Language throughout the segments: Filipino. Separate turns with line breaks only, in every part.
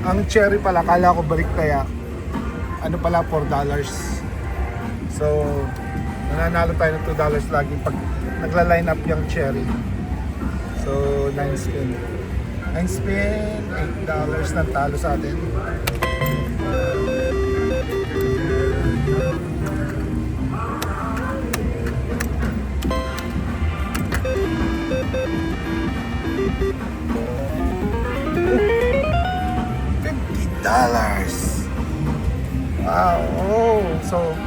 Ang cherry pala, kala ko balik kaya. Ano pala, $4. So, nananalo tayo ng $2 lagi pag nagla-line up yung cherry. So, 9 spin. 9 spin, $8 ng talo sa atin. $50. Wow. Oh, so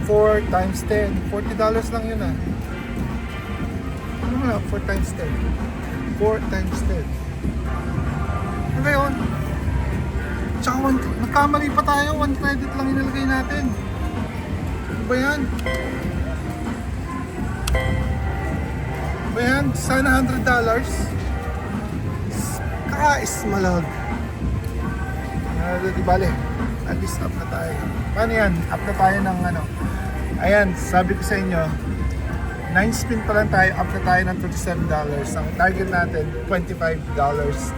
4 times 10, $40 lang yun ah. Ano nga, 4 times 10? 4 times 10. Ano ba yun? Tsaka nagkamali pa tayo, 1 credit lang inilagay natin. Ano ba yan? Ano ba yan? Sana $100. Kaka-ismalag. Di bale, at least up na tayo. Paano yan? Up na tayo ng ano. Ayan, sabi ko sa inyo, 9 spin pa lang tayo, up na tayo ng $37. Ang target natin, $25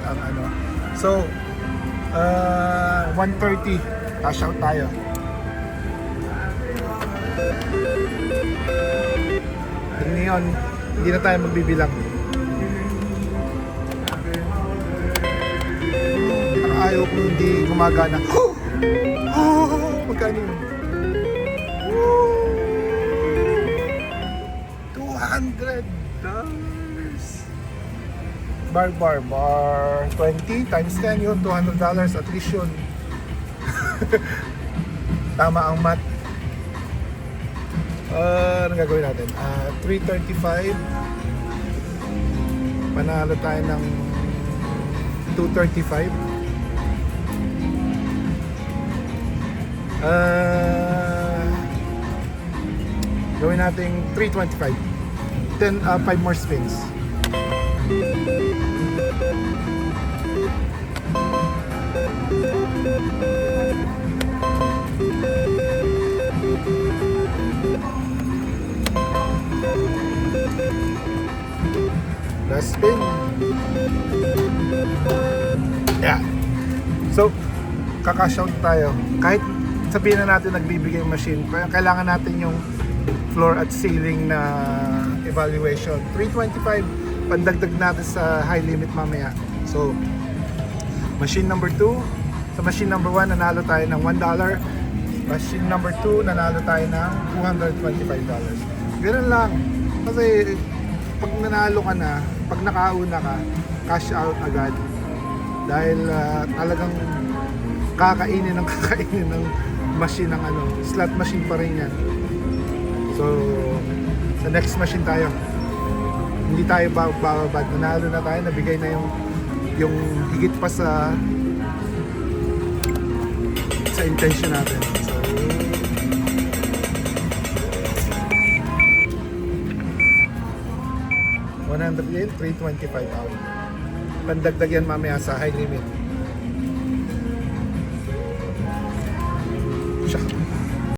ang ano. So, 130, cash out tayo. Ngayon, hindi na tayo magbibilang. Ayaw kung hindi gumagana. Magkano yun? $200. Bar 20 times 10 yun, $200 at least yun. Tama ang math. Ano gagawin natin? 335. Panalo tayo ng 235. Gawin natin 325. Then 5 more spins. Last spin. Yeah. So, kaka-shout tayo. Kahit sabihin na natin nagbibigay yung machine, kailangan natin yung floor at ceiling na evaluation. 325, pandagdag natin sa high limit mamaya. So, machine number 2. Sa machine number 1, nanalo tayo ng $1. Machine number 2, nanalo tayo ng $225. Ganun lang. Kasi, pag nanalo ka na, pag nakauna ka, cash out agad. Dahil talagang kakainin ng machine ng ano, slot machine pa rin yan. So, sa next machine tayo. Hindi tayo bababad. Nanalo na tayo, nabigay na yung higit pa sa intention natin. So, $100 yen, $325 out. Pandagdag yan mamaya sa high limit.